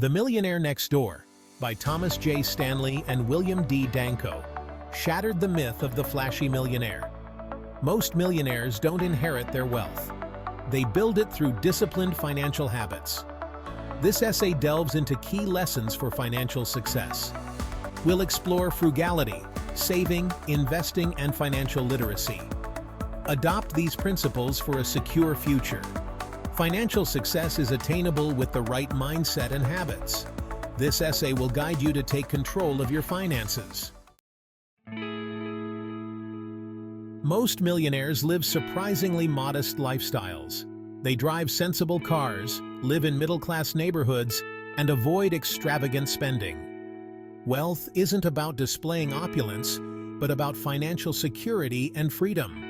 The Millionaire Next Door by Thomas J. Stanley and William D. Danko shattered the myth of the flashy millionaire. Most millionaires don't inherit their wealth. They build it through disciplined financial habits. This essay delves into key lessons for financial success. We'll explore frugality, saving, investing, and financial literacy. Adopt these principles for a secure future. Financial success is attainable with the right mindset and habits. This essay will guide you to take control of your finances. Most millionaires live surprisingly modest lifestyles. They drive sensible cars, live in middle-class neighborhoods, and avoid extravagant spending. Wealth isn't about displaying opulence, but about financial security and freedom.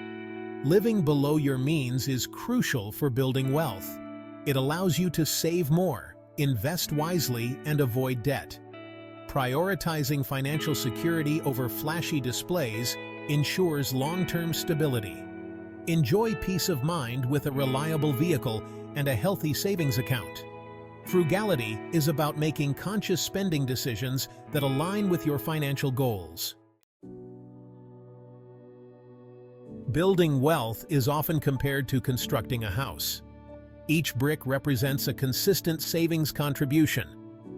Living below your means is crucial for building wealth. It allows you to save more, invest wisely, and avoid debt. Prioritizing financial security over flashy displays ensures long-term stability. Enjoy peace of mind with a reliable vehicle and a healthy savings account. Frugality is about making conscious spending decisions that align with your financial goals. Building wealth is often compared to constructing a house. Each brick represents a consistent savings contribution,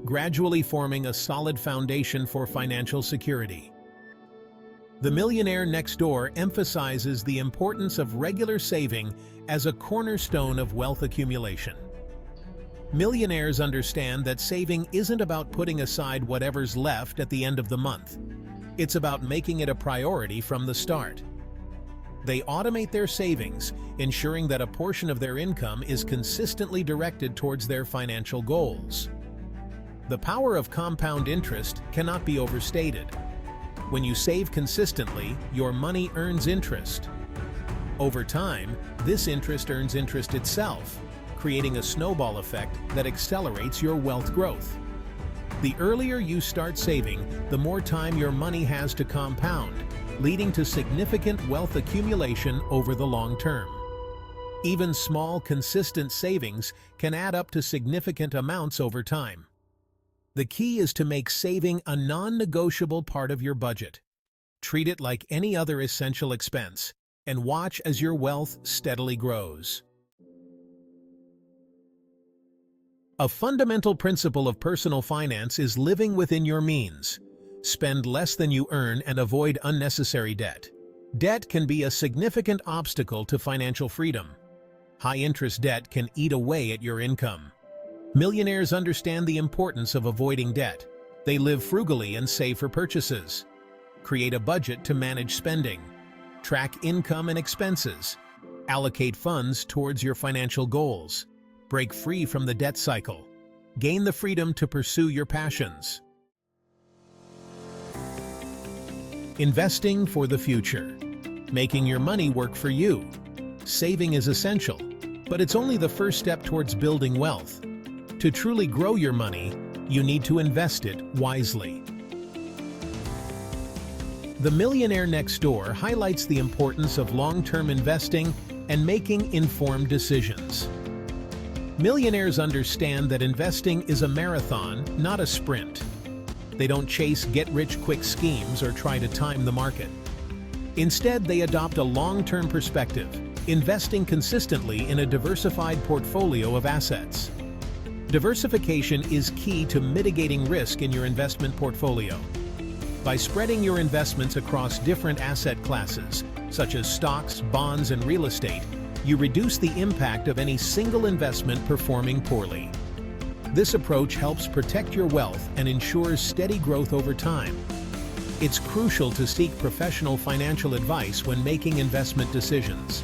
gradually forming a solid foundation for financial security. The Millionaire Next Door emphasizes the importance of regular saving as a cornerstone of wealth accumulation. Millionaires understand that saving isn't about putting aside whatever's left at the end of the month. It's about making it a priority from the start. They automate their savings, ensuring that a portion of their income is consistently directed towards their financial goals. The power of compound interest cannot be overstated. When you save consistently, your money earns interest. Over time, this interest earns interest itself, creating a snowball effect that accelerates your wealth growth. The earlier you start saving, the more time your money has to compound, leading to significant wealth accumulation over the long term. Even small, consistent savings can add up to significant amounts over time. The key is to make saving a non-negotiable part of your budget. Treat it like any other essential expense, and watch as your wealth steadily grows. A fundamental principle of personal finance is living within your means. Spend less than you earn and avoid unnecessary debt. Debt can be a significant obstacle to financial freedom. High-interest debt can eat away at your income. Millionaires understand the importance of avoiding debt. They live frugally and save for purchases. Create a budget to manage spending. Track income and expenses. Allocate funds towards your financial goals. Break free from the debt cycle. Gain the freedom to pursue your passions. Investing for the future. Making your money work for you. Saving is essential, but it's only the first step towards building wealth. To truly grow your money, you need to invest it wisely. The Millionaire Next Door highlights the importance of long-term investing and making informed decisions. Millionaires understand that investing is a marathon, not a sprint. They don't chase get-rich-quick schemes or try to time the market. Instead, they adopt a long-term perspective, investing consistently in a diversified portfolio of assets. Diversification is key to mitigating risk in your investment portfolio. By spreading your investments across different asset classes, such as stocks, bonds, and real estate, you reduce the impact of any single investment performing poorly. This approach helps protect your wealth and ensures steady growth over time. It's crucial to seek professional financial advice when making investment decisions.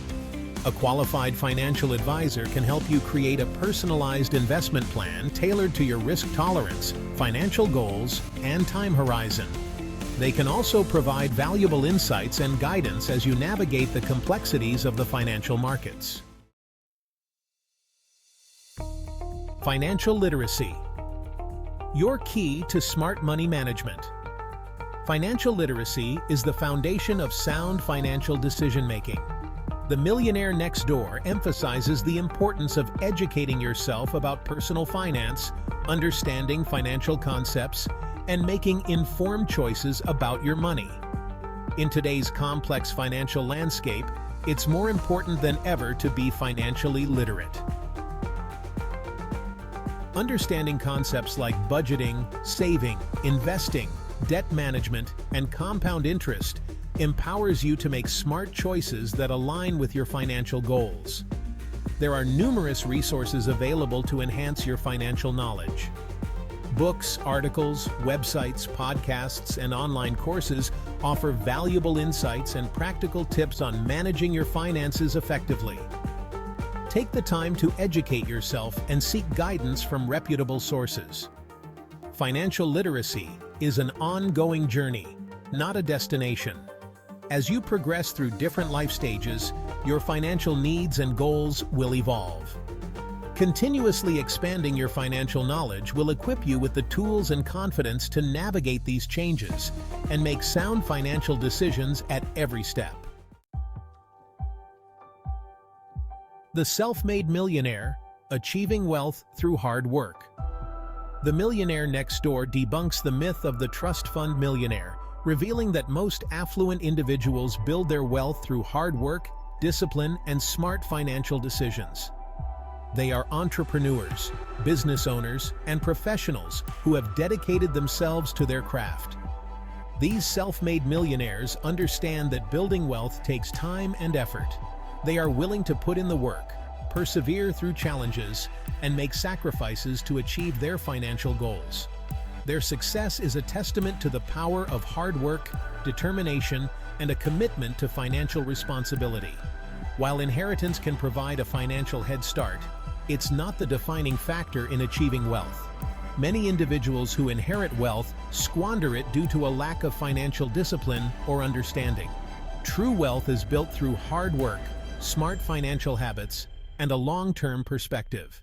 A qualified financial advisor can help you create a personalized investment plan tailored to your risk tolerance, financial goals, and time horizon. They can also provide valuable insights and guidance as you navigate the complexities of the financial markets. Financial literacy. Your key to smart money management. Financial literacy is the foundation of sound financial decision-making. The Millionaire Next Door emphasizes the importance of educating yourself about personal finance, understanding financial concepts, and making informed choices about your money. In today's complex financial landscape, it's more important than ever to be financially literate. Understanding concepts like budgeting, saving, investing, debt management, and compound interest empowers you to make smart choices that align with your financial goals. There are numerous resources available to enhance your financial knowledge. Books, articles, websites, podcasts, and online courses offer valuable insights and practical tips on managing your finances effectively. Take the time to educate yourself and seek guidance from reputable sources. Financial literacy is an ongoing journey, not a destination. As you progress through different life stages, your financial needs and goals will evolve. Continuously expanding your financial knowledge will equip you with the tools and confidence to navigate these changes and make sound financial decisions at every step. The Self-Made Millionaire, Achieving Wealth Through Hard Work. The Millionaire Next Door debunks the myth of the trust fund millionaire, revealing that most affluent individuals build their wealth through hard work, discipline, and smart financial decisions. They are entrepreneurs, business owners, and professionals who have dedicated themselves to their craft. These self-made millionaires understand that building wealth takes time and effort. They are willing to put in the work, persevere through challenges, and make sacrifices to achieve their financial goals. Their success is a testament to the power of hard work, determination, and a commitment to financial responsibility. While inheritance can provide a financial head start, it's not the defining factor in achieving wealth. Many individuals who inherit wealth squander it due to a lack of financial discipline or understanding. True wealth is built through hard work, smart financial habits, and a long-term perspective.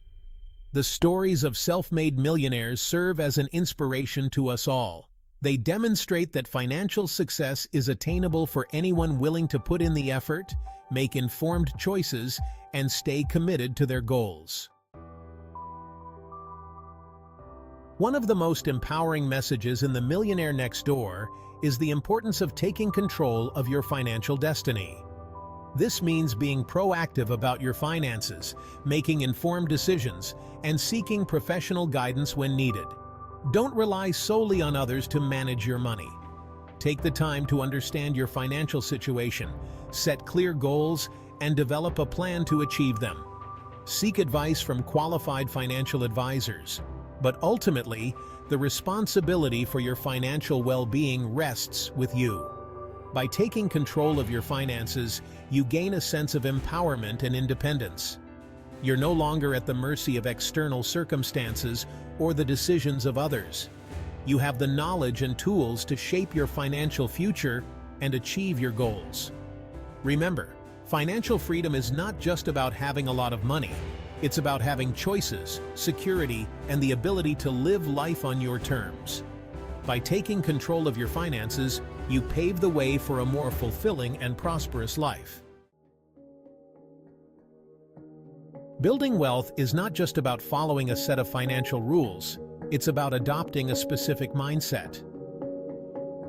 The stories of self-made millionaires serve as an inspiration to us all. They demonstrate that financial success is attainable for anyone willing to put in the effort, make informed choices, and stay committed to their goals. One of the most empowering messages in The Millionaire Next Door is the importance of taking control of your financial destiny. This means being proactive about your finances, making informed decisions, and seeking professional guidance when needed. Don't rely solely on others to manage your money. Take the time to understand your financial situation, set clear goals, and develop a plan to achieve them. Seek advice from qualified financial advisors, but ultimately, the responsibility for your financial well-being rests with you. By taking control of your finances, you gain a sense of empowerment and independence. You're no longer at the mercy of external circumstances or the decisions of others. You have the knowledge and tools to shape your financial future and achieve your goals. Remember, financial freedom is not just about having a lot of money. It's about having choices, security, and the ability to live life on your terms. By taking control of your finances, you pave the way for a more fulfilling and prosperous life. Building wealth is not just about following a set of financial rules, it's about adopting a specific mindset.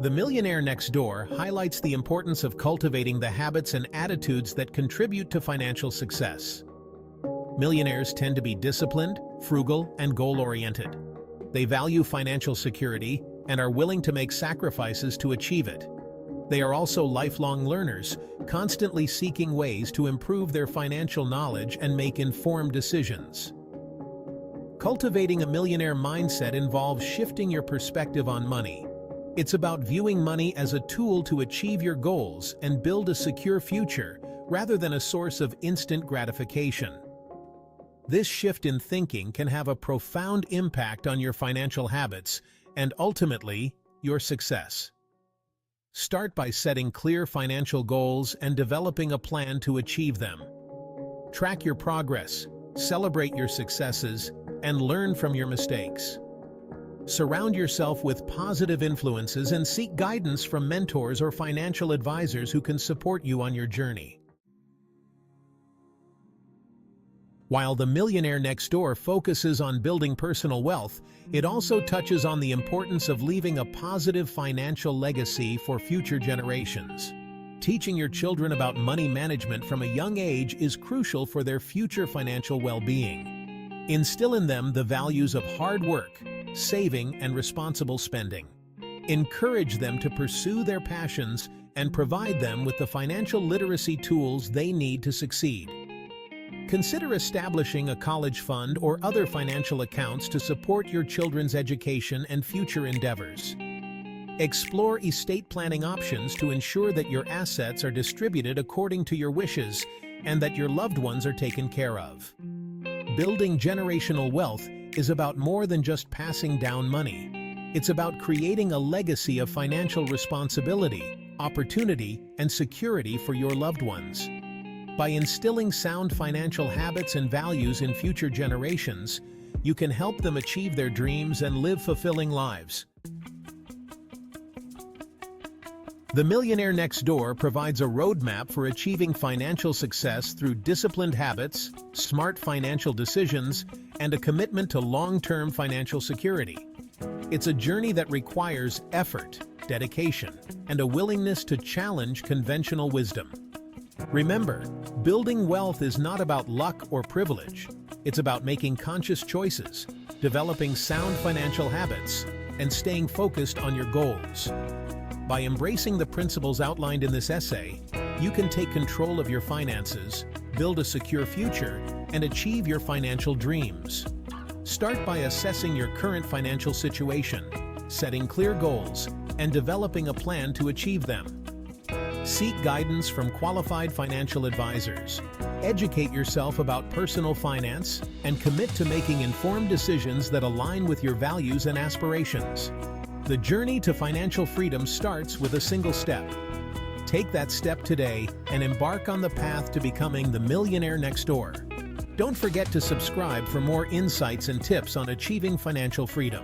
The Millionaire Next Door highlights the importance of cultivating the habits and attitudes that contribute to financial success. Millionaires tend to be disciplined, frugal, and goal-oriented. They value financial security and are willing to make sacrifices to achieve it. They are also lifelong learners, constantly seeking ways to improve their financial knowledge and make informed decisions. Cultivating a millionaire mindset involves shifting your perspective on money. It's about viewing money as a tool to achieve your goals and build a secure future, rather than a source of instant gratification. This shift in thinking can have a profound impact on your financial habits and ultimately, your success. Start by setting clear financial goals and developing a plan to achieve them. Track your progress, celebrate your successes, and learn from your mistakes. Surround yourself with positive influences and seek guidance from mentors or financial advisors who can support you on your journey. While The Millionaire Next Door focuses on building personal wealth, it also touches on the importance of leaving a positive financial legacy for future generations. Teaching your children about money management from a young age is crucial for their future financial well-being. Instill in them the values of hard work, saving, and responsible spending. Encourage them to pursue their passions and provide them with the financial literacy tools they need to succeed. Consider establishing a college fund or other financial accounts to support your children's education and future endeavors. Explore estate planning options to ensure that your assets are distributed according to your wishes and that your loved ones are taken care of. Building generational wealth is about more than just passing down money. It's about creating a legacy of financial responsibility, opportunity, and security for your loved ones. By instilling sound financial habits and values in future generations, you can help them achieve their dreams and live fulfilling lives. The Millionaire Next Door provides a roadmap for achieving financial success through disciplined habits, smart financial decisions, and a commitment to long-term financial security. It's a journey that requires effort, dedication, and a willingness to challenge conventional wisdom. Remember, building wealth is not about luck or privilege. It's about making conscious choices, developing sound financial habits, and staying focused on your goals. By embracing the principles outlined in this essay, you can take control of your finances, build a secure future, and achieve your financial dreams. Start by assessing your current financial situation, setting clear goals, and developing a plan to achieve them. Seek guidance from qualified financial advisors. Educate yourself about personal finance and commit to making informed decisions that align with your values and aspirations. The journey to financial freedom starts with a single step. Take that step today and embark on the path to becoming the millionaire next door. Don't forget to subscribe for more insights and tips on achieving financial freedom.